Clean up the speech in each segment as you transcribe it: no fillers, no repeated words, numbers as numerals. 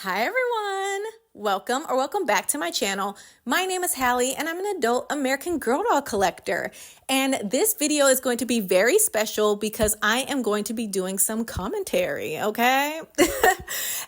Hi everyone! Welcome back to my channel. My name is Hallie and I'm an adult American Girl doll collector. And this video is going to be very special because I am going to be doing some commentary, okay?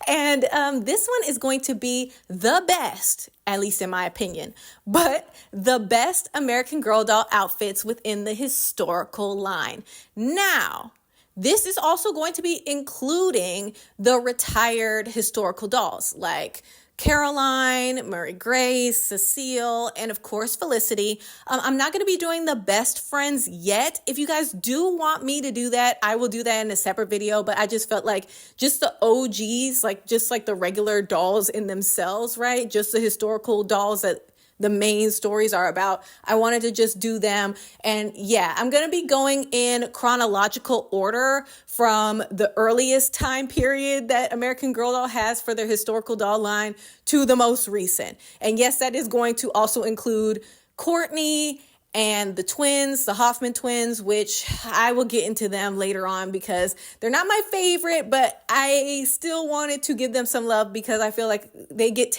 And this one is going to be the best, at least in my opinion, but the best American Girl doll outfits within the historical line. Now, this is also going to be including the retired historical dolls like Caroline, Mary Grace, Cecile, and of course, Felicity. I'm not going to be doing the best friends yet. If you guys do want me to do that, I will do that in a separate video, but I just felt like just the OGs, just like the regular dolls in themselves, right? Just the historical dolls that the main stories are about. I wanted to just do them. And yeah, I'm going to be going in chronological order from the earliest time period that American Girl doll has for their historical doll line to the most recent. And yes, that is going to also include Courtney and the twins, the Hoffman twins, which I will get into them later on because they're not my favorite, but I still wanted to give them some love because I feel like they get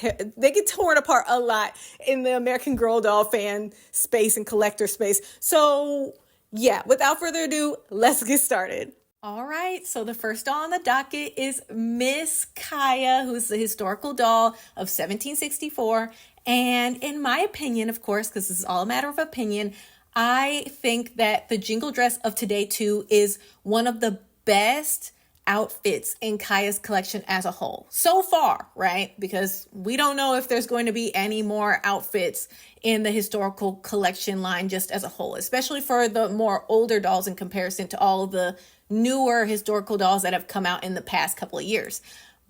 torn apart a lot in the American Girl doll fan space and collector space. So yeah, without further ado, let's get started. All right, so the first doll on the docket is Miss Kaya, who's the historical doll of 1764. And in my opinion, of course, because this is all a matter of opinion, I think that the jingle dress of today too is one of the best outfits in Kaya's collection as a whole so far, right? Because we don't know if there's going to be any more outfits in the historical collection line just as a whole, especially for the more older dolls in comparison to all of the newer historical dolls that have come out in the past couple of years.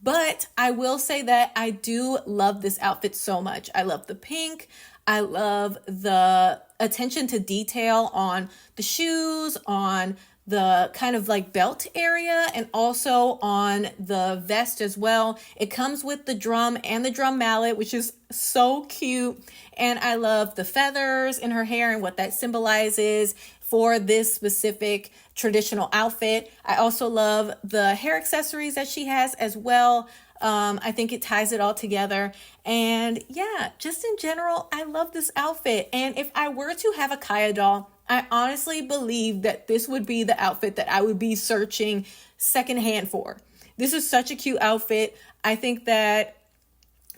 But I will say that I do love this outfit so much. I love the pink. I love the attention to detail on the shoes, on the kind of like belt area, and also on the vest as well. It comes with the drum and the drum mallet, which is so cute. And I love the feathers in her hair and what that symbolizes for this specific traditional outfit. I also love the hair accessories that she has as well. I think it ties it all together. And yeah, just in general, I love this outfit. And if I were to have a Kaya doll, I honestly believe that this would be the outfit that I would be searching secondhand for. This is such a cute outfit. I think that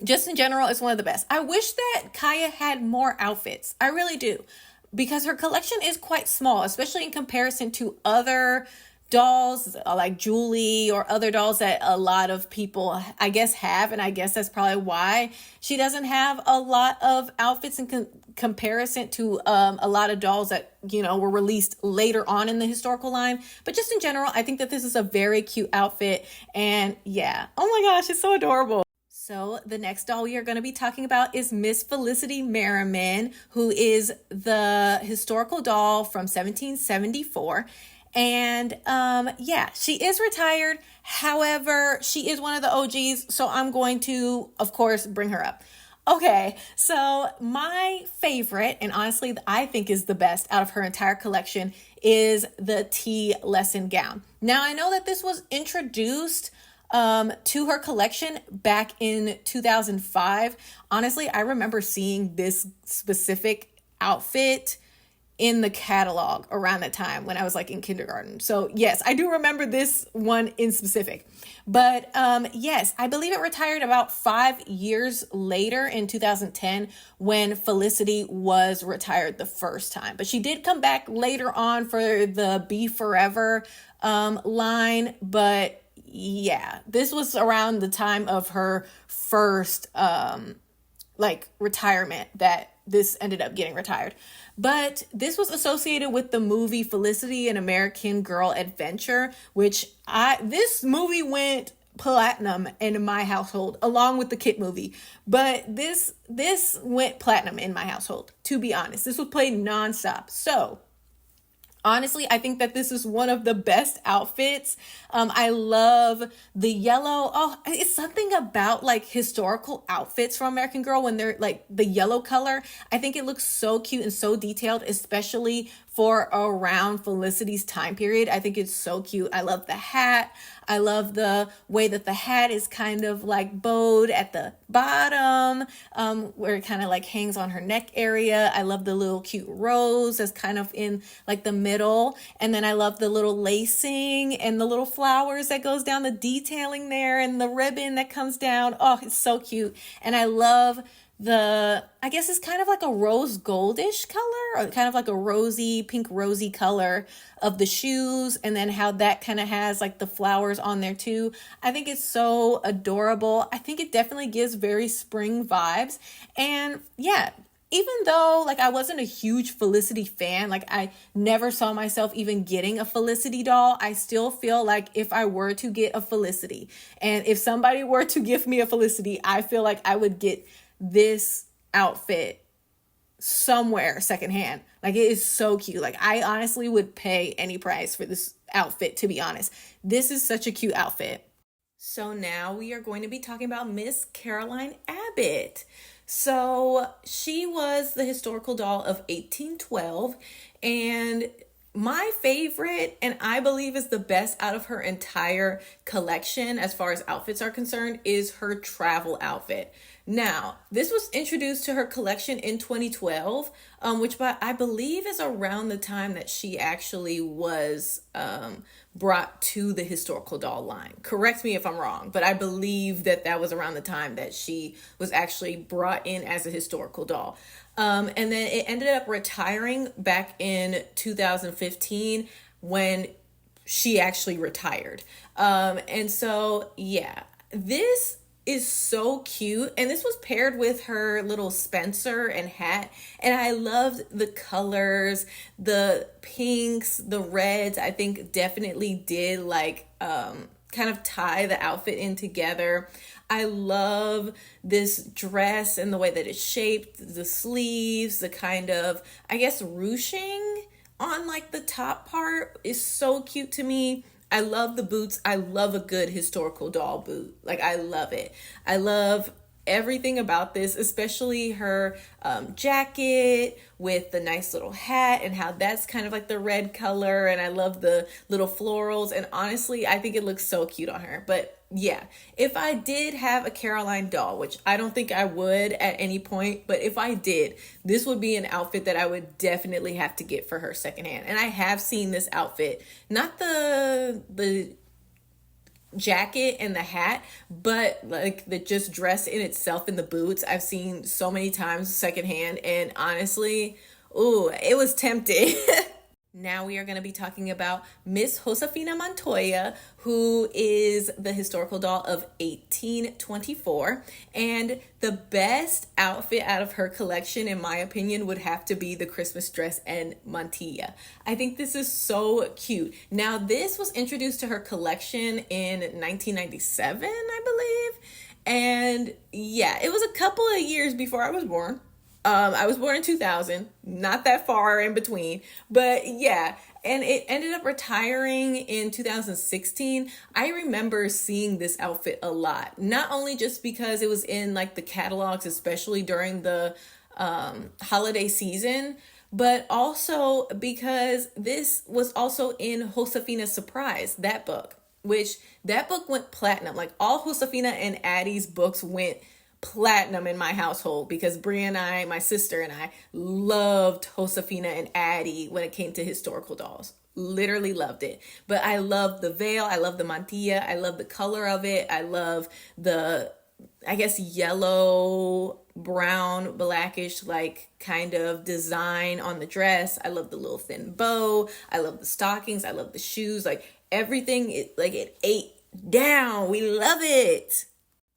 just in general, it's one of the best. I wish that Kaya had more outfits. I really do. Because her collection is quite small, especially in comparison to other dolls like Julie or other dolls that a lot of people, I guess, have. And I guess that's probably why she doesn't have a lot of outfits in comparison to a lot of dolls that, were released later on in the historical line. But just in general, I think that this is a very cute outfit. And yeah, oh my gosh, it's so adorable. So the next doll we are going to be talking about is Miss Felicity Merriman, who is the historical doll from 1774. And yeah, she is retired. However, she is one of the OGs. So I'm going to, of course, bring her up. Okay, so my favorite, and honestly, I think is the best out of her entire collection, is the tea lesson gown. Now, I know that this was introduced to her collection back in 2005. Honestly, I remember seeing this specific outfit in the catalog around that time when I was in kindergarten. So yes, I do remember this one in specific. But yes, I believe it retired about 5 years later in 2010 when Felicity was retired the first time. But she did come back later on for the Be Forever line. But yeah, this was around the time of her first retirement that this ended up getting retired. But this was associated with the movie Felicity, an American Girl Adventure, which this movie went platinum in my household along with the Kit movie. But this went platinum in my household, to be honest. This was played nonstop. So honestly, I think that this is one of the best outfits. I love the yellow. Oh, it's something about historical outfits from American Girl when they're the yellow color. I think it looks so cute and so detailed, especially for around Felicity's time period. I think it's so cute. I love the hat. I love the way that the hat is kind of like bowed at the bottom, where it kind of like hangs on her neck area. I love the little cute rose that's kind of in like the middle. And then I love the little lacing and the little flowers that goes down, the detailing there, and the ribbon that comes down. Oh, it's so cute. And I love I guess it's kind of like a rose goldish color, or kind of like a pink rosy color of the shoes, and then how that kind of has like the flowers on there too. I think it's so adorable. I think it definitely gives very spring vibes. And yeah, even though like I wasn't a huge Felicity fan, like I never saw myself even getting a Felicity doll, I still feel like if I were to get a Felicity, and if somebody were to give me a Felicity, I feel like I would get this outfit somewhere secondhand. Like, it is so cute. Like, I honestly would pay any price for this outfit, to be honest. This is such a cute outfit. So now we are going to be talking about Miss Caroline Abbott. So she was the historical doll of 1812, and my favorite, and I believe is the best out of her entire collection as far as outfits are concerned, is her travel outfit. Now, this was introduced to her collection in 2012, which I believe is around the time that she actually was brought to the historical doll line. Correct me if I'm wrong, but I believe that was around the time that she was actually brought in as a historical doll. And then it ended up retiring back in 2015 when she actually retired. And so, yeah, this is so cute, and this was paired with her little Spencer and hat, and I loved the colors, the pinks, the reds. I think definitely did like kind of tie the outfit in together. I love this dress and the way that it's shaped, the sleeves, the kind of, I guess, ruching on like the top part is so cute to me. I love the boots. I love a good historical doll boot. Like, I love it. I love everything about this, especially her jacket with the nice little hat and how that's kind of like the red color. And I love the little florals. And honestly, I think it looks so cute on her. But yeah, if I did have a Caroline doll, which I don't think I would at any point, but if I did, this would be an outfit that I would definitely have to get for her secondhand. And I have seen this outfit, not the jacket and the hat, but like the just dress in itself and the boots, I've seen so many times secondhand, and honestly, ooh, it was tempting. Now we are going to be talking about Miss Josefina Montoya, who is the historical doll of 1824. And the best outfit out of her collection, in my opinion, would have to be the Christmas dress and mantilla. I think this is so cute. Now, this was introduced to her collection in 1997, I believe. And yeah, it was a couple of years before I was born. I was born in 2000, not that far in between, but yeah, and it ended up retiring in 2016. I remember seeing this outfit a lot, not only just because it was in like the catalogs, especially during the holiday season, but also because this was also in Josefina's Surprise, that book, which that book went platinum. Like, all Josefina and Addie's books went platinum in my household because Bria and I, my sister and I, loved Josefina and Addie when it came to historical dolls. Literally loved it. But I love the veil. I love the mantilla. I love the color of it. I love the, I guess, yellow, brown, blackish, like kind of design on the dress. I love the little thin bow. I love the stockings. I love the shoes. Like, everything, it ate down. We love it.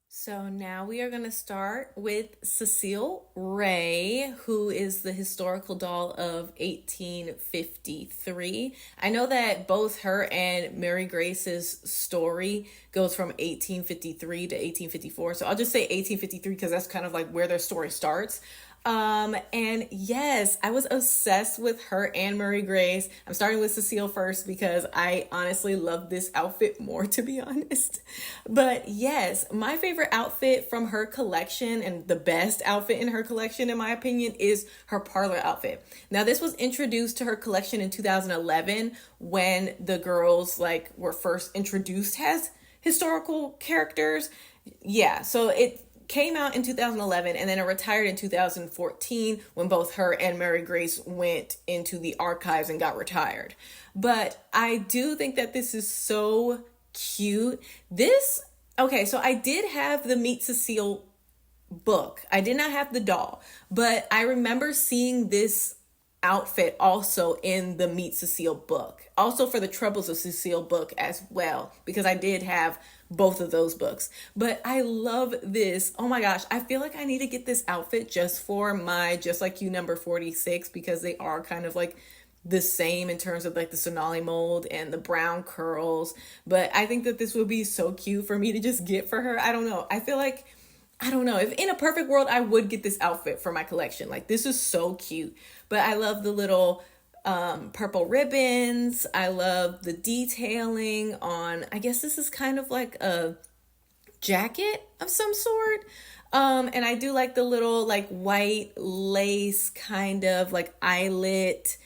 So now we are going to start with Cecile Ray, who is the historical doll of 1853. I know that both her and Mary Grace's story goes from 1853 to 1854. So I'll just say 1853 because that's kind of like where their story starts. And yes, I was obsessed with her and Mary Grace. I'm starting with Cecile first because I honestly love this outfit more, to be honest. But yes, my favorite outfit from her collection, and the best outfit in her collection, in my opinion, is her parlor outfit. Now, this was introduced to her collection in 2011 when the girls like were first introduced as historical characters. Yeah, so it came out in 2011 and then it retired in 2014 when both her and Mary Grace went into the archives and got retired. But I do think that this is so cute. Okay, so I did have the Meet Cecile book. I did not have the doll, but I remember seeing this outfit also in the Meet Cecile book, also for the Troubles of Cecile book as well, because I did have both of those books. But I love this. Oh my gosh, I feel like I need to get this outfit just for my Just Like You number 46, because they are kind of like the same in terms of like the Sonali mold and the brown curls. But I think that this would be so cute for me to just get for her. I don't know. I don't know. If in a perfect world, I would get this outfit for my collection. Like, this is so cute. But I love the little purple ribbons. I love the detailing on, I guess this is kind of like a jacket of some sort. And I do like the little like white lace kind of like eyelet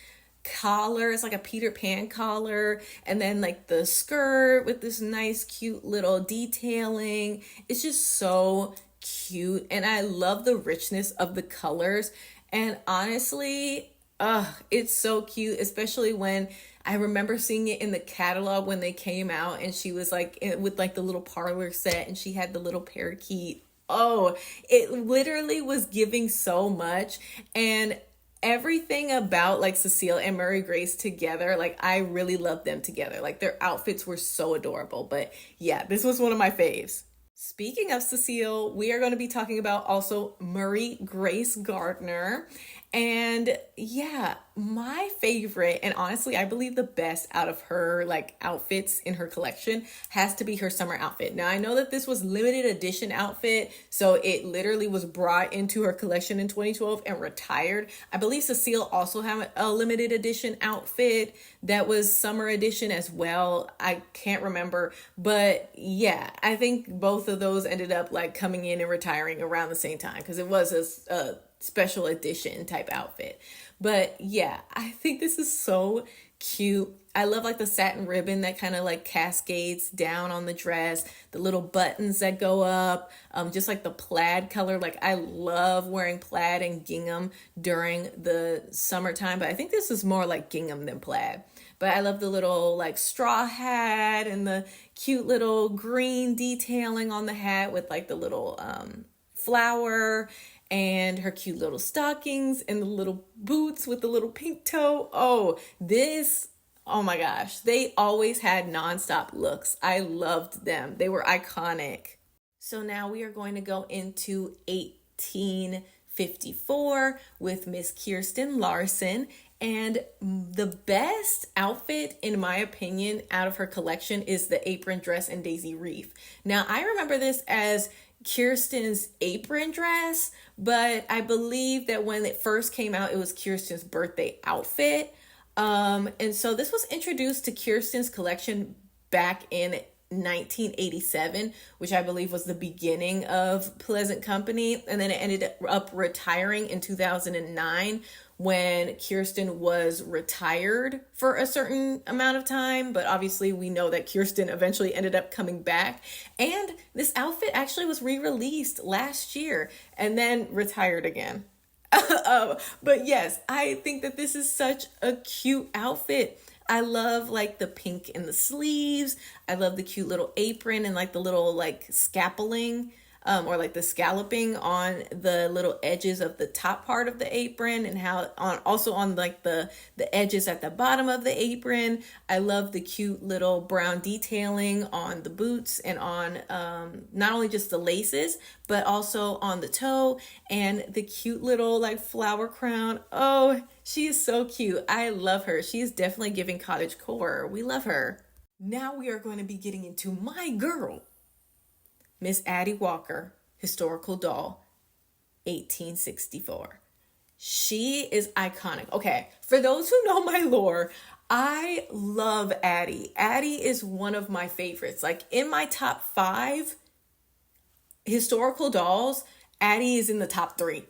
collar. It's like a Peter Pan collar, and then like the skirt with this nice cute little detailing. It's just so cute, and I love the richness of the colors. And honestly, it's so cute, especially when I remember seeing it in the catalog when they came out, and she was like with like the little parlor set, and she had the little parakeet. Oh, it literally was giving so much. And everything about like Cecile and Mary Grace together, like I really loved them together. Like their outfits were so adorable. But yeah, this was one of my faves. Speaking of Cecile, we are going to be talking about also Mary Grace Gardner. And yeah, my favorite, and honestly, I believe the best out of her like outfits in her collection has to be her summer outfit. Now, I know that this was limited edition outfit, so it literally was brought into her collection in 2012 and retired. I believe Cecile also had a limited edition outfit that was summer edition as well. I can't remember, but yeah, I think both of those ended up like coming in and retiring around the same time because it was a special edition type outfit. But yeah, I think this is so cute. I love like the satin ribbon that kind of like cascades down on the dress, the little buttons that go up, just like the plaid color. Like I love wearing plaid and gingham during the summertime, but I think this is more like gingham than plaid. But I love the little like straw hat and the cute little green detailing on the hat with like the little flower, and her cute little stockings and the little boots with the little pink toe. Oh my gosh. They always had nonstop looks. I loved them. They were iconic. So now we are going to go into 1854 with Miss Kirsten Larson. And the best outfit, in my opinion, out of her collection is the apron dress and daisy wreath. Now, I remember this as Kirsten's apron dress, but I believe that when it first came out, it was Kirsten's birthday outfit. And so this was introduced to Kirsten's collection back in 1987, which I believe was the beginning of Pleasant Company. And then it ended up retiring in 2009 when Kirsten was retired for a certain amount of time. But obviously we know that Kirsten eventually ended up coming back. And this outfit actually was re-released last year and then retired again. But yes, I think that this is such a cute outfit. I love like the pink in the sleeves. I love the cute little apron and like the little like scapuling or like the scalloping on the little edges of the top part of the apron, and how also on like the edges at the bottom of the apron. I love the cute little brown detailing on the boots and on not only just the laces, but also on the toe, and the cute little like flower crown. Oh, she is so cute. I love her. She is definitely giving cottagecore. We love her. Now we are going to be getting into my girl, Miss Addie Walker, historical doll, 1864. She is iconic. Okay, for those who know my lore, I love Addie. Addie is one of my favorites. Like in my top 5 historical dolls, Addie is in the top 3.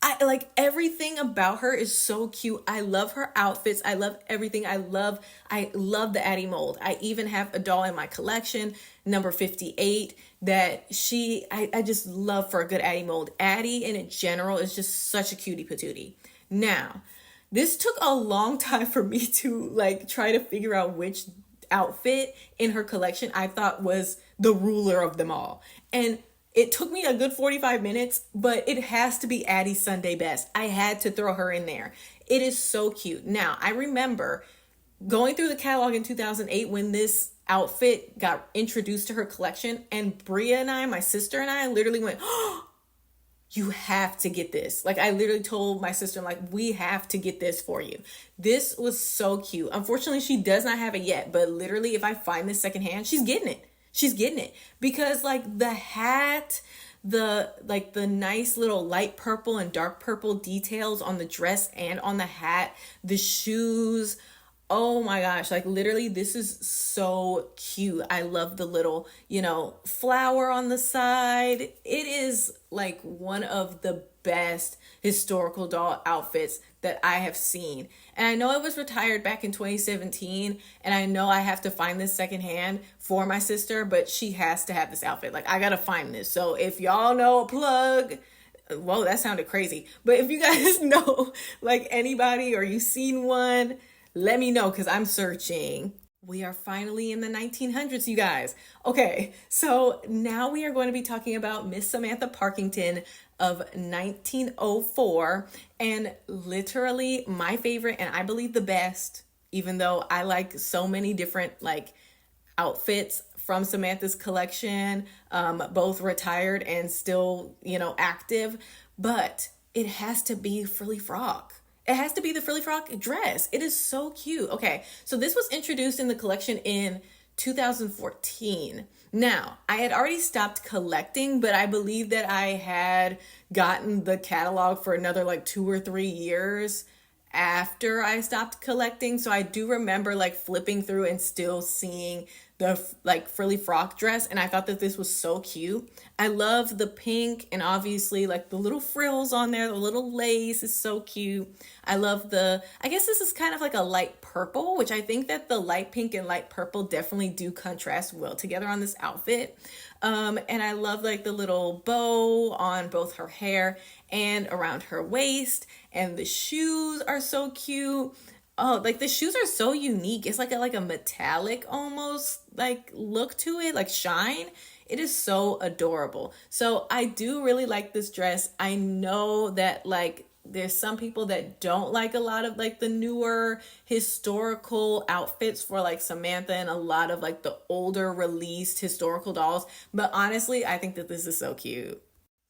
I like everything about her is so cute. I love her outfits. I love everything. I love the Addie mold. I even have a doll in my collection, number 58, that I just love for a good Addie mold. Addie in general is just such a cutie patootie. Now, this took a long time for me to like try to figure out which outfit in her collection I thought was the ruler of them all. And it took me a good 45 minutes, but it has to be Addie's Sunday Best. I had to throw her in there. It is so cute. Now, I remember going through the catalog in 2008 when this outfit got introduced to her collection, and Bria and I, my sister and I, literally went, oh, you have to get this. Like, I literally told my sister, like, we have to get this for you. This was so cute. Unfortunately, she does not have it yet, but literally, if I find this secondhand, she's getting it. She's getting it because like the hat, the nice little light purple and dark purple details on the dress and on the hat, the shoes. Oh my gosh, like literally this is so cute. I love the little, flower on the side. It is like one of the best historical doll outfits that I have seen. And I know it was retired back in 2017, and I know I have to find this secondhand for my sister, but she has to have this outfit. Like, I gotta find this. So if y'all know a plug, whoa, that sounded crazy. But if you guys know like anybody or you've seen one, let me know because I'm searching. We are finally in the 1900s, you guys. Okay, so now we are going to be talking about Miss Samantha Parkington of 1904, and literally my favorite, and I believe the best, even though I like so many different like outfits from Samantha's collection, both retired and still, active, but it has to be frilly frock. It has to be the frilly frock dress. It is so cute. Okay, so this was introduced in the collection in 2014. Now, I had already stopped collecting, but I believe that I had gotten the catalog for another like 2 or 3 years after I stopped collecting. So I do remember like flipping through and still seeing the like frilly frock dress, and I thought that this was so cute. I love the pink and obviously like the little frills on there, the little lace is so cute. I love I guess this is kind of like a light purple, which I think that the light pink and light purple definitely do contrast well together on this outfit. And I love like the little bow on both her hair and around her waist, and the shoes are so cute. Oh, like the shoes are so unique. It's like a metallic almost like look to it, like shine. It is so adorable. So I do really like this dress. I know that like there's some people that don't like a lot of like the newer historical outfits for like Samantha and a lot of like the older released historical dolls. But honestly, I think that this is so cute.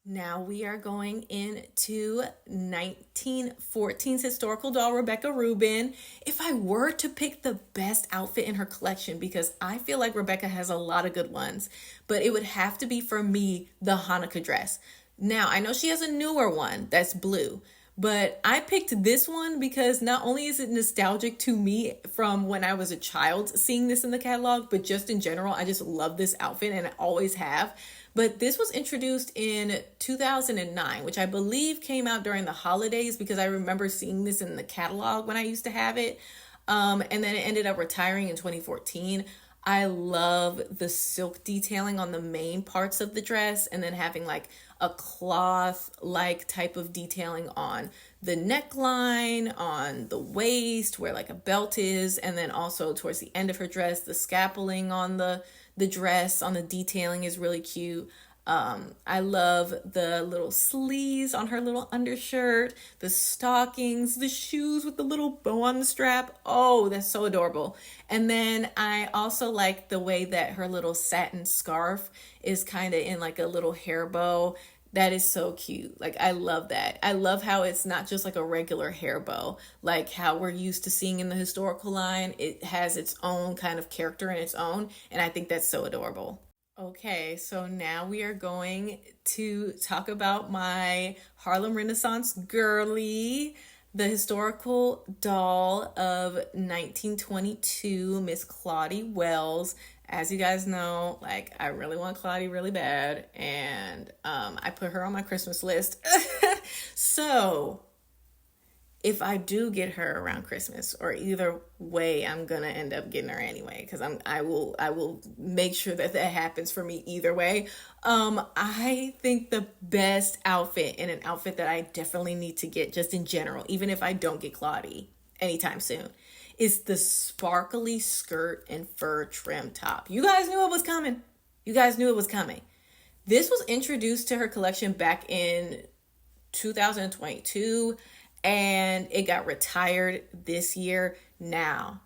Now we are going into 1914's historical doll, Rebecca Rubin. If I were to pick the best outfit in her collection, because I feel like Rebecca has a lot of good ones, but it would have to be for me, the Hanukkah dress. Now, I know she has a newer one that's blue, but I picked this one because not only is it nostalgic to me from when I was a child seeing this in the catalog, but just in general, I just love this outfit and I always have. But this was introduced in 2009, which I believe came out during the holidays because I remember seeing this in the catalog when I used to have it. And then it ended up retiring in 2014. I love the silk detailing on the main parts of the dress and then having like a cloth-like type of detailing on the neckline, on the waist where like a belt is, and then also towards the end of her dress, the scapuling on the dress, on the detailing is really cute. I love the little sleeves on her little undershirt, the stockings, the shoes with the little bow on the strap. Oh, that's so adorable. And then I also like the way that her little satin scarf is kind of in like a little hair bow. That is so cute. Like, I love that. I love how it's not just like a regular hair bow, like how we're used to seeing in the historical line. It has its own kind of character in its own, and I think that's so adorable. Okay, so now we are going to talk about my Harlem Renaissance girly, the historical doll of 1922, Miss Claudie Wells. As you guys know, like I really want Claudie really bad, and I put her on my Christmas list. So if I do get her around Christmas, or either way, I'm gonna end up getting her anyway, because I will make sure that that happens for me either way. I think the best outfit, and an outfit that I definitely need to get just in general, even if I don't get Claudie anytime soon, is the sparkly skirt and fur trim top. You guys knew it was coming. You guys knew it was coming. This was introduced to her collection back in 2022, and it got retired this year. Now,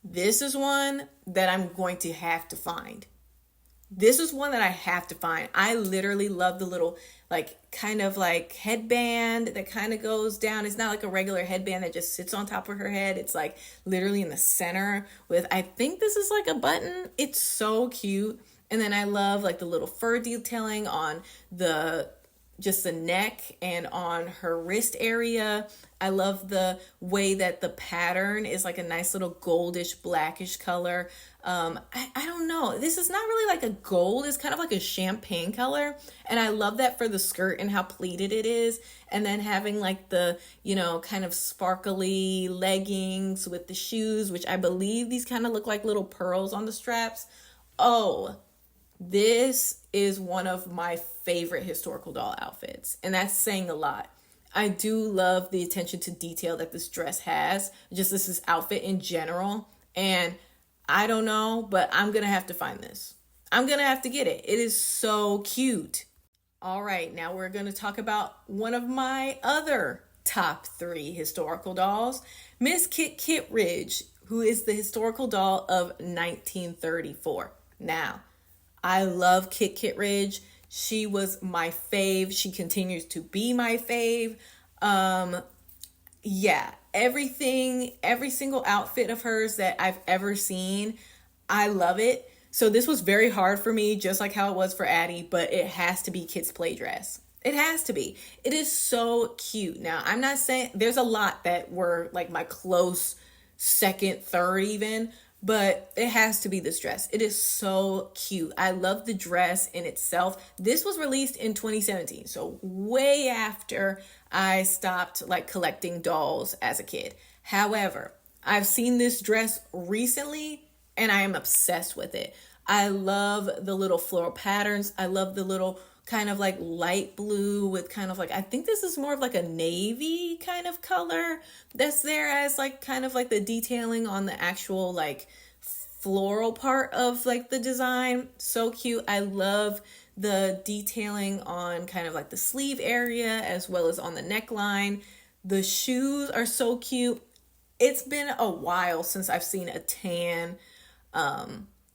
this is one that I'm going to have to find. This is one that I have to find. I literally love the little, like, kind of like headband that kind of goes down. It's not like a regular headband that just sits on top of her head. It's like literally in the center with, I think this is like a button. It's so cute. And then I love like the little fur detailing on the just the neck and on her wrist area. I love the way that the pattern is like a nice little goldish blackish color. I don't know. This is not really like a gold. It's kind of like a champagne color. And I love that for the skirt and how pleated it is. And then having like the, kind of sparkly leggings with the shoes, which I believe these kind of look like little pearls on the straps. Oh, this is one of my favorite historical doll outfits, and that's saying a lot. I do love the attention to detail that this dress has, just this outfit in general, and I don't know, but I'm gonna have to find this. I'm gonna have to get it. It is so cute. All right, now we're gonna talk about one of my other top 3 historical dolls, Miss Kit Kittredge, who is the historical doll of 1934. Now, I love Kit Kittredge. She was my fave. She continues to be my fave. Yeah, every single outfit of hers that I've ever seen, I love it. So this was very hard for me, just like how it was for Addie, but it has to be Kit's play dress. It has to be. It is so cute. Now, I'm not saying there's a lot that were like my close second, third even, but it has to be this dress. It is so cute. I love the dress in itself. This was released in 2017, so way after I stopped like collecting dolls as a kid. However, I've seen this dress recently and I am obsessed with it. I love the little floral patterns. I love the little kind of like light blue with kind of like, I think this is more of like a navy kind of color that's there as like kind of like the detailing on the actual like floral part of like the design. So cute. I love the detailing on kind of like the sleeve area as well as on the neckline. The shoes are so cute. It's been a while since I've seen a tan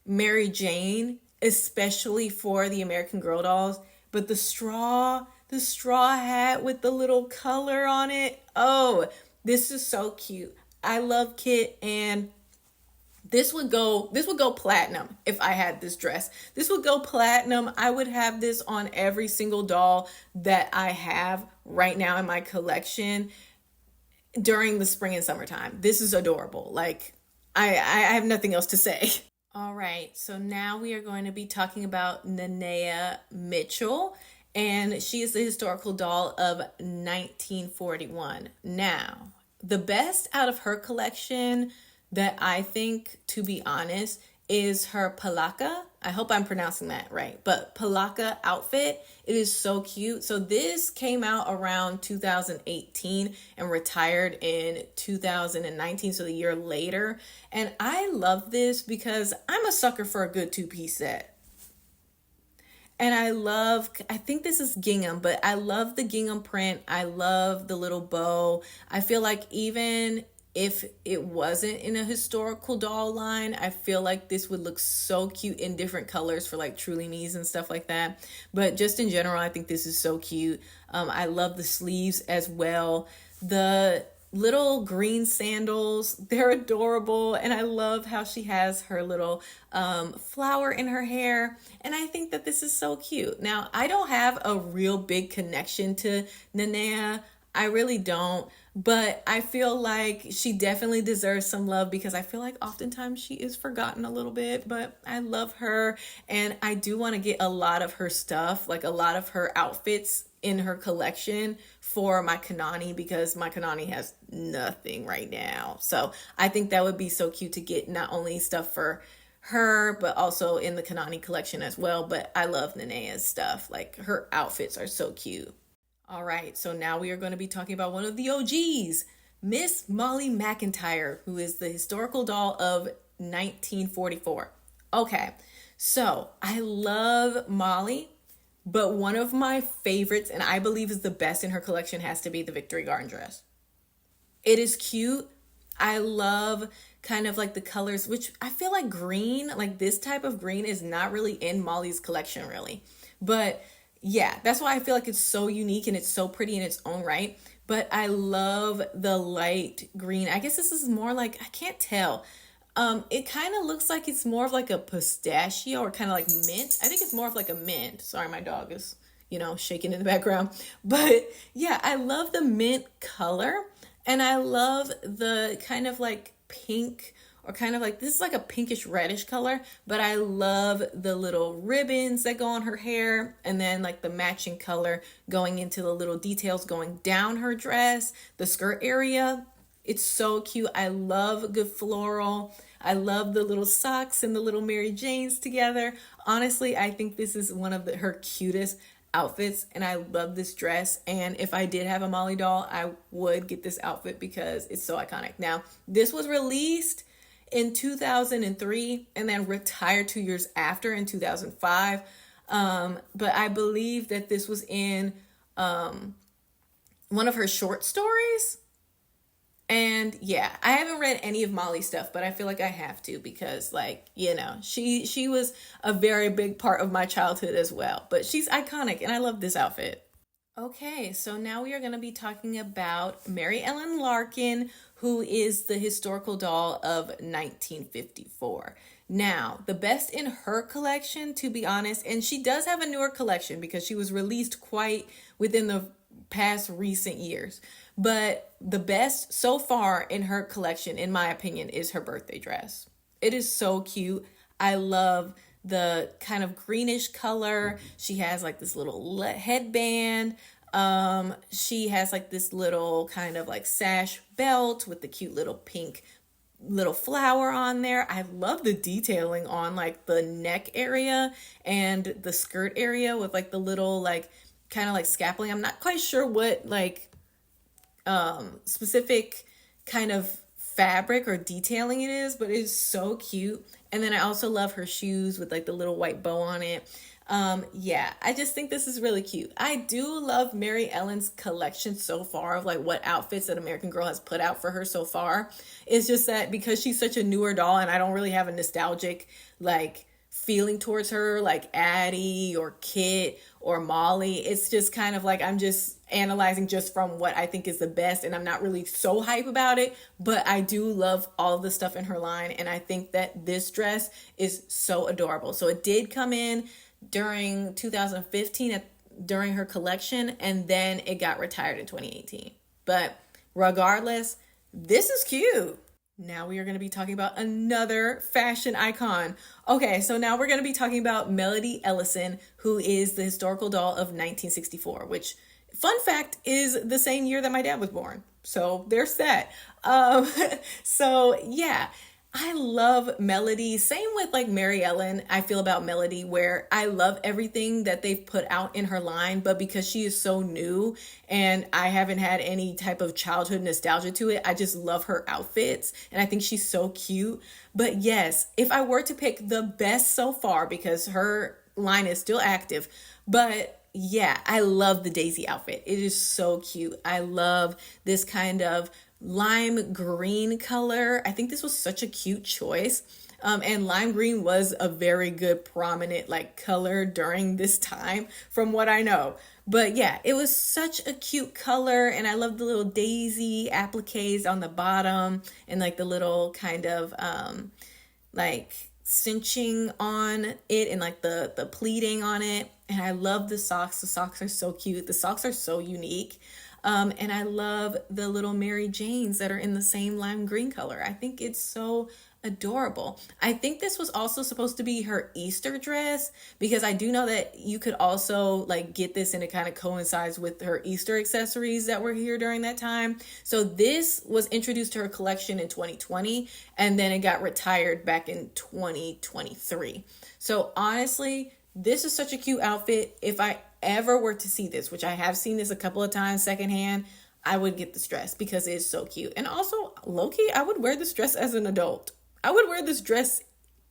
Mary Jane, especially for the American Girl dolls. But the straw hat with the little color on it. Oh, this is so cute. I love Kit, and this would go platinum if I had this dress. This would go platinum. I would have this on every single doll that I have right now in my collection during the spring and summertime. This is adorable. Like I have nothing else to say. All right, so now we are going to be talking about Nanea Mitchell, and she is the historical doll of 1941. Now, the best out of her collection that I think, to be honest, is her Palaka. I hope I'm pronouncing that right, but Palaka outfit. It is so cute. So this came out around 2018 and retired in 2019, so the year later. And I love this because I'm a sucker for a good two-piece set. And I think this is gingham, but I love the gingham print. I love the little bow. I feel like even if it wasn't in a historical doll line, I feel like this would look so cute in different colors for like Truly Me's and stuff like that. But just in general, I think this is so cute. I love the sleeves as well. The little green sandals. They're adorable. And I love how she has her little flower in her hair. And I think that this is so cute. Now, I don't have a real big connection to Nanea. I really don't. But I feel like she definitely deserves some love because I feel like oftentimes she is forgotten a little bit, but I love her. And I do want to get a lot of her stuff, like a lot of her outfits in her collection for my Kanani because my Kanani has nothing right now. So I think that would be so cute to get not only stuff for her, but also in the Kanani collection as well. But I love Nanea's stuff. Like her outfits are so cute. All right, so now we are going to be talking about one of the OGs, Miss Molly McIntyre, who is the historical doll of 1944. Okay, so I love Molly, but one of my favorites, and I believe is the best in her collection, has to be the Victory Garden dress. It is cute. I love kind of like the colors, which I feel like green, like this type of green is not really in Molly's collection really, but yeah, that's why I feel like it's so unique and it's so pretty in its own right. But I love the light green. I guess this is more like, I can't tell. It kind of looks like it's more of like a pistachio or kind of like mint. I think it's more of like a mint. Sorry, my dog is, shaking in the background. But yeah, I love the mint color. And I love the kind of like pink or kind of like, this is like a pinkish reddish color, but I love the little ribbons that go on her hair and then like the matching color going into the little details going down her dress, the skirt area. It's so cute. I love good floral. I love the little socks and the little Mary Janes together. Honestly, I think this is one of her cutest outfits and I love this dress. And if I did have a Molly doll, I would get this outfit because it's so iconic. Now, this was released in 2003 and then retired 2 years after in 2005. But I believe that this was in one of her short stories. And yeah, I haven't read any of Molly's stuff, but I feel like I have to because she was a very big part of my childhood as well. But she's iconic and I love this outfit. Okay, so now we are going to be talking about Mary Ellen Larkin, who is the historical doll of 1954. Now, the best in her collection, to be honest, and she does have a newer collection because she was released quite within the past recent years. But the best so far in her collection, in my opinion, is her birthday dress. It is so cute. I love the kind of greenish color. She has like this little headband. She has like this little kind of like sash belt with the cute little pink little flower on there. I love the detailing on like the neck area and the skirt area with like the little like kind of like scapular. I'm not quite sure what like specific kind of fabric or detailing it is, but it's so cute. And then I also love her shoes with like the little white bow on it. Yeah, I just think this is really cute. I do love Mary Ellen's collection so far of like what outfits that American Girl has put out for her so far. It's just that because she's such a newer doll and I don't really have a nostalgic like feeling towards her like Addie or Kit or Molly. It's just kind of like I'm just analyzing just from what I think is the best and I'm not really so hype about it, but I do love all the stuff in her line and I think that this dress is so adorable. So it did come in during 2015 during her collection and then it got retired in 2018. But regardless, this is cute. Now we are going to be talking about another fashion icon. Okay, so now we're going to be talking about Melody Ellison, who is the historical doll of 1964, which, fun fact, is the same year that my dad was born. So there's that. So yeah, I love Melody. Same with like Mary Ellen, I feel about Melody, where I love everything that they've put out in her line, but because she is so new and I haven't had any type of childhood nostalgia to it, I just love her outfits and I think she's so cute. But yes, if I were to pick the best so far, because her line is still active, but yeah, I love the Daisy outfit. It is so cute. I love this kind of lime green color. I think this was such a cute choice. And lime green was a very good prominent like color during this time from what I know. But yeah, it was such a cute color, and I love the little daisy appliques on the bottom and like the little kind of like cinching on it and like the pleating on it. And I love the socks. The socks are so cute. The socks are so unique. And I love the little Mary Janes that are in the same lime green color. I think it's so adorable. I think this was also supposed to be her Easter dress, because I do know that you could also like get this and it kind of coincides with her Easter accessories that were here during that time. So this was introduced to her collection in 2020, and then it got retired back in 2023. So honestly, this is such a cute outfit. If I ever were to see this, which I have seen this a couple of times secondhand, I would get this dress because it is so cute. And also, low-key, I would wear this dress as an adult. I would wear this dress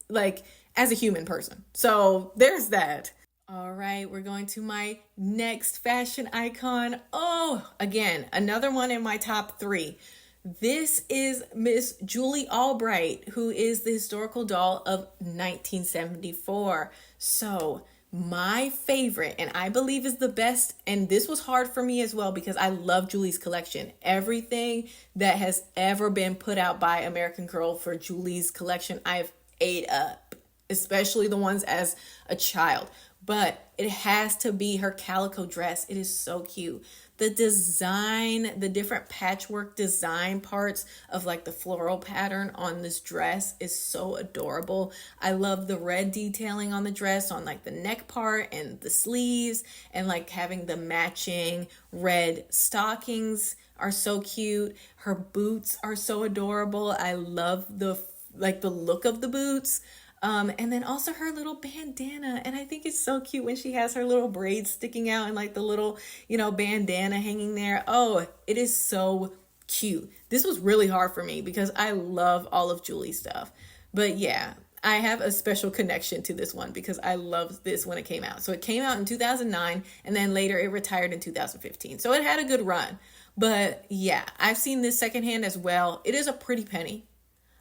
like as a human person. So there's that. All right, we're going to my next fashion icon. Oh, again, another one in my top 3. This is Miss Julie Albright, who is the historical doll of 1974. So my favorite, and I believe is the best, and this was hard for me as well because I love Julie's collection. Everything that has ever been put out by American Girl for Julie's collection, I've ate up, especially the ones as a child. But it has to be her calico dress. It is so cute. The design, the different patchwork design parts of like the floral pattern on this dress is so adorable. I love the red detailing on the dress on like the neck part and the sleeves, and like having the matching red stockings are so cute. Her boots are so adorable. I love the look of the boots. And then also her little bandana. And I think it's so cute when she has her little braids sticking out and like the little, bandana hanging there. Oh, it is so cute. This was really hard for me because I love all of Julie's stuff. But yeah, I have a special connection to this one because I loved this when it came out. So it came out in 2009, and then later it retired in 2015. So it had a good run. But yeah, I've seen this secondhand as well. It is a pretty penny.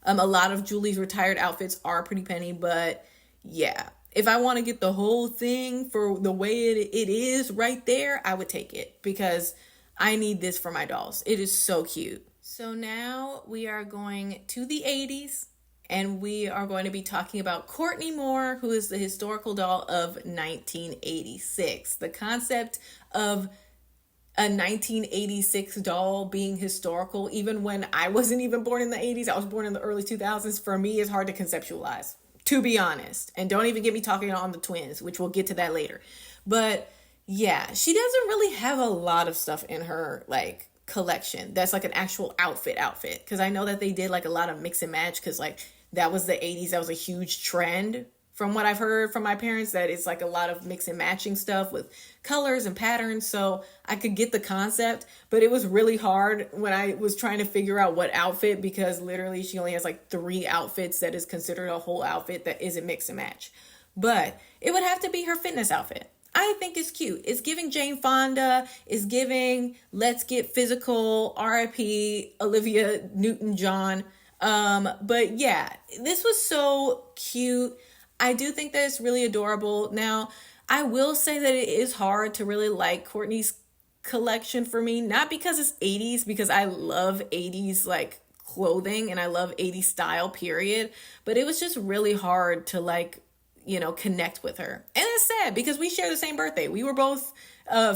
A lot of Julie's retired outfits are pretty penny, but yeah, if I want to get the whole thing for the way it is right there, I would take it because I need this for my dolls. It is so cute. So now we are going to the 80s, and we are going to be talking about Courtney Moore, who is the historical doll of 1986. The concept of a 1986 doll being historical, even when I wasn't even born in the 80s, I was born in the early 2000s, for me is hard to conceptualize, to be honest. And don't even get me talking on the twins, which we'll get to that later. But yeah, she doesn't really have a lot of stuff in her like collection that's like an actual outfit, because I know that they did like a lot of mix and match, because like that was the 80s. That was a huge trend from what I've heard from my parents, that it's like a lot of mix and matching stuff with colors and patterns. So I could get the concept, but it was really hard when I was trying to figure out what outfit, because literally she only has like 3 outfits that is considered a whole outfit that isn't mix and match. But it would have to be her fitness outfit. I think it's cute. It's giving Jane Fonda. It's giving Let's Get Physical, R.I.P. Olivia Newton-John. But yeah, this was so cute. I do think that it's really adorable. Now, I will say that it is hard to really like Courtney's collection for me, not because it's 80s, because I love 80s like clothing and I love 80s style, period. But it was just really hard to like, connect with her. And it's sad because we share the same birthday. We were both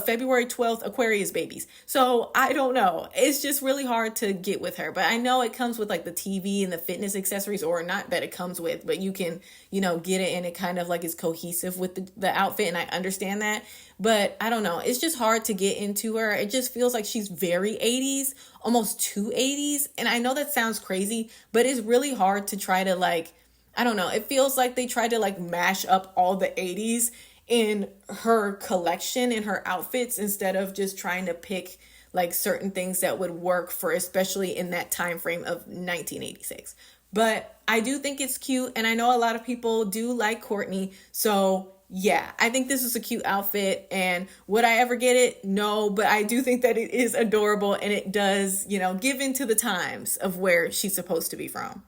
February 12th Aquarius babies. So I don't know. It's just really hard to get with her. But I know it comes with like the TV and the fitness accessories, or not that it comes with, but you can, get it and it kind of like is cohesive with the outfit. And I understand that. But I don't know. It's just hard to get into her. It just feels like she's very 80s, almost too 80s. And I know that sounds crazy, but it's really hard to try to like, I don't know. It feels like they tried to like mash up all the 80s in her collection, in her outfits, instead of just trying to pick like certain things that would work for, especially in that time frame of 1986. But I do think it's cute, and I know a lot of people do like Courtney. So yeah, I think this is a cute outfit. And would I ever get it? No, but I do think that it is adorable, and it does, give into the times of where she's supposed to be from.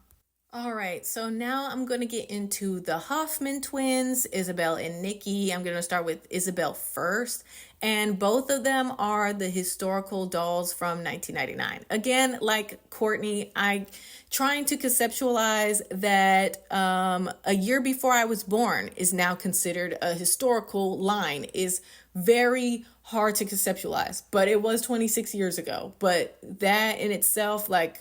All right, so now I'm going to get into the Hoffman twins, Isabel and Nikki. I'm going to start with Isabel first. And both of them are the historical dolls from 1999. Again, like Courtney, I trying to conceptualize that a year before I was born is now considered a historical line is very hard to conceptualize. But it was 26 years ago. But that in itself, like,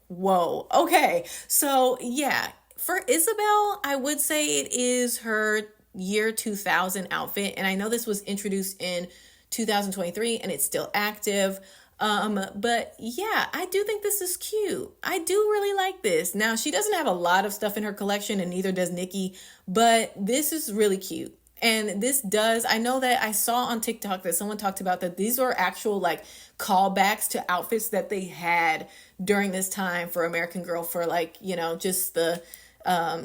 whoa. Okay. So yeah, for Isabel, I would say it is her year 2000 outfit. And I know this was introduced in 2023 and it's still active. But yeah, I do think this is cute. I do really like this. Now, she doesn't have a lot of stuff in her collection and neither does Nikki, but this is really cute. And this does, I know that I saw on TikTok that someone talked about that these were actual like callbacks to outfits that they had during this time for American Girl for like, you know, just the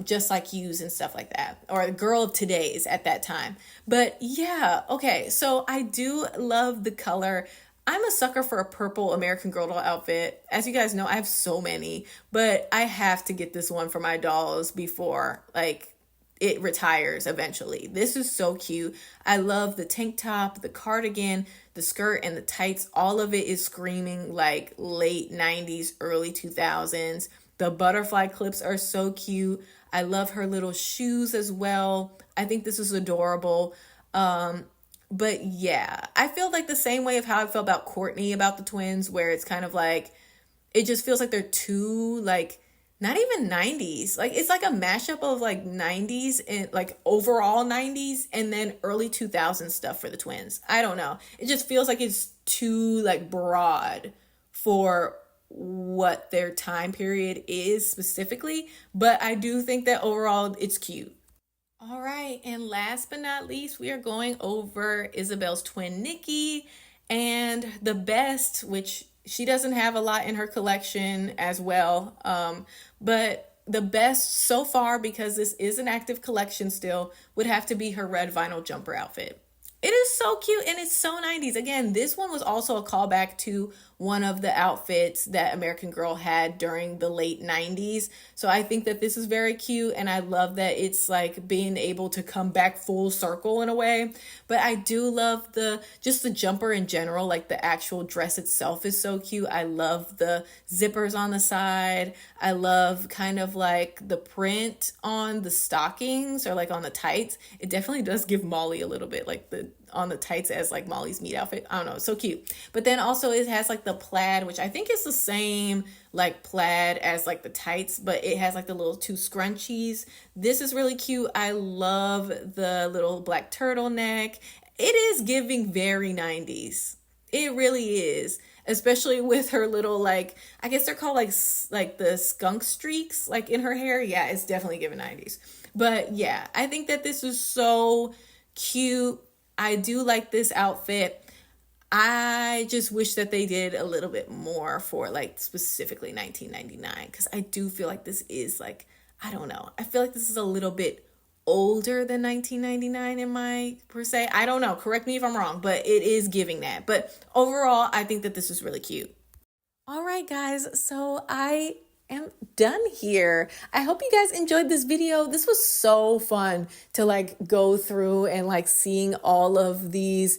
just like yous and stuff like that, or the girl of today's at that time. But yeah, okay, so I do love the color. I'm a sucker for a purple American Girl doll outfit. As you guys know, I have so many, but I have to get this one for my dolls before like it retires eventually. This is so cute. I love the tank top, the cardigan, the skirt, and the tights. All of it is screaming like late 90s, early 2000s. The butterfly clips are so cute. I love her little shoes as well. I think this is adorable. But yeah, I feel like the same way of how I felt about Courtney about the twins, where it's kind of like, it just feels like they're too like, not even 90s. Like it's like a mashup of like 90s and like overall 90s and then early 2000s stuff for the twins. I don't know. It just feels like it's too like broad for what their time period is specifically. But I do think that overall it's cute. All right. And last but not least, we are going over Isabel's twin Nikki and the best, which she doesn't have a lot in her collection as well. But the best so far, because this is an active collection still, would have to be her red vinyl jumper outfit. It is so cute and it's so 90s. Again, this one was also a callback to one of the outfits that American Girl had during the late 90s. So I think that this is very cute and I love that it's like being able to come back full circle in a way. But I do love just the jumper in general, like the actual dress itself is so cute. I love the zippers on the side. I love kind of like the print on the stockings or like on the tights. It definitely does give Molly a little bit like on the tights as like Molly's meat outfit. I don't know, it's so cute. But then also it has like the plaid, which I think is the same like plaid as like the tights, but it has like the little two scrunchies. This is really cute. I love the little black turtleneck. It is giving very 90s. It really is, especially with her little like, I guess they're called like the skunk streaks like in her hair. Yeah, it's definitely giving 90s. But yeah, I think that this is so cute. I do like this outfit. I just wish that they did a little bit more for like specifically 1999 because I do feel like this is like, I don't know. I feel like this is a little bit older than 1999 in my per se. I don't know. Correct me if I'm wrong, but it is giving that. But overall, I think that this is really cute. All right, guys. So I am done here. I hope you guys enjoyed this video. This was so fun to like go through and like seeing all of these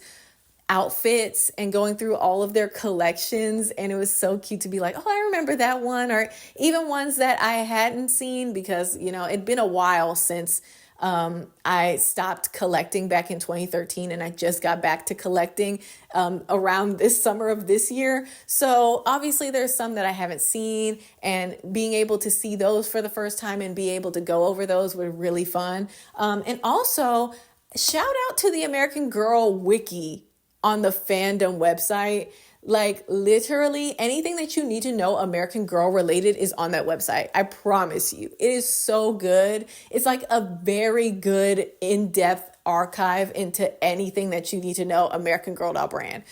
outfits and going through all of their collections. And it was so cute to be like, oh, I remember that one, or even ones that I hadn't seen because, you know, it'd been a while since I stopped collecting back in 2013 and I just got back to collecting around this summer of this year. So obviously there's some that I haven't seen, and being able to see those for the first time and be able to go over those were really fun. And also shout out to the American Girl Wiki on the fandom website. Like literally anything that you need to know American Girl related is on that website. I promise you. It is so good. It's like a very good in-depth archive into anything that you need to know American Girl doll brand.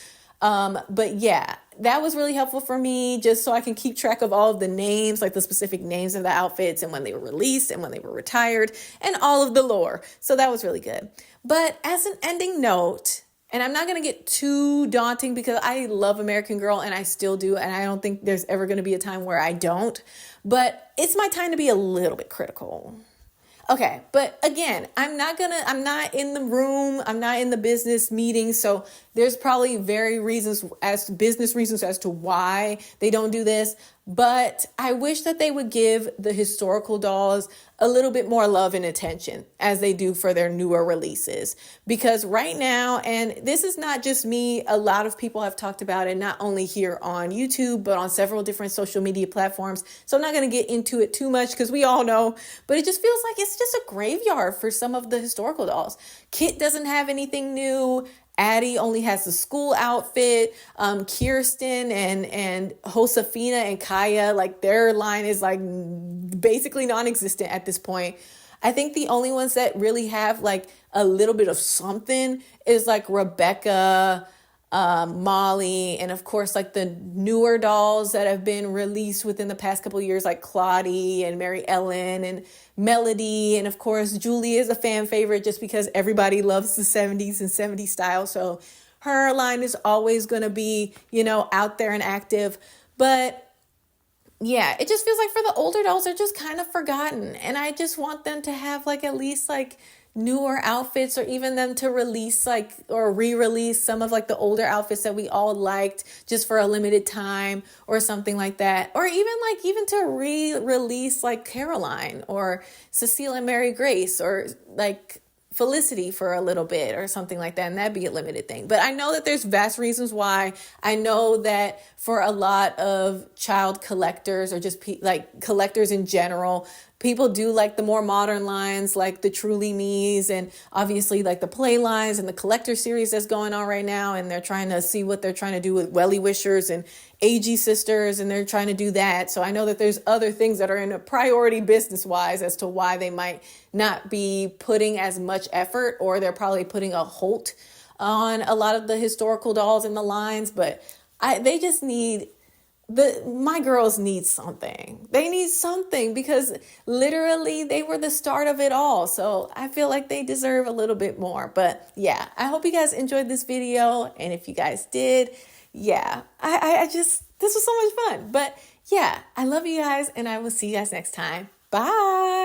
But yeah, that was really helpful for me just so I can keep track of all of the names, like the specific names of the outfits and when they were released and when they were retired and all of the lore. So that was really good. But as an ending note, And I'm not going to get too daunting because I love American Girl and I still do. And I don't think there's ever going to be a time where I don't. But it's my time to be a little bit critical. Okay, but again, I'm not in the room, I'm not in the business meeting, so there's probably business reasons as to why they don't do this, but I wish that they would give the historical dolls a little bit more love and attention as they do for their newer releases. Because right now, and this is not just me, a lot of people have talked about it, not only here on YouTube, but on several different social media platforms. So I'm not going to get into it too much because we all know, but it just feels like it's just a graveyard for some of the historical dolls. Kit doesn't have anything new. Addie only has the school outfit. Kirsten and Josefina and Kaya, like their line is like basically non-existent at this point. I think the only ones that really have like a little bit of something is like Rebecca, Molly, and of course like the newer dolls that have been released within the past couple of years, like Claudie and Mary Ellen and Melody, and of course Julie is a fan favorite just because everybody loves the 70s and 70s style, so her line is always going to be, out there and active. But yeah, it just feels like for the older dolls, they're just kind of forgotten, and I just want them to have like at least like newer outfits, or even them to release like or re-release some of like the older outfits that we all liked just for a limited time or something like that, or even to re-release like Caroline or Cecile and Mary Grace, or like Felicity for a little bit or something like that, and that'd be a limited thing. But I know that there's vast reasons why. I know that for a lot of child collectors, or just like collectors in general, people do like the more modern lines, like the Truly Me's, and obviously like the play lines and the collector series that's going on right now. And they're trying to see what they're trying to do with Welly Wishers and AG Sisters, and they're trying to do that. So I know that there's other things that are in a priority business wise as to why they might not be putting as much effort, or they're probably putting a halt on a lot of the historical dolls in the lines. But they just need... my girls need something. They need something because literally they were the start of it all. So I feel like they deserve a little bit more. But yeah, I hope you guys enjoyed this video. And if you guys did, yeah, this was so much fun. But yeah, I love you guys, and I will see you guys next time. Bye.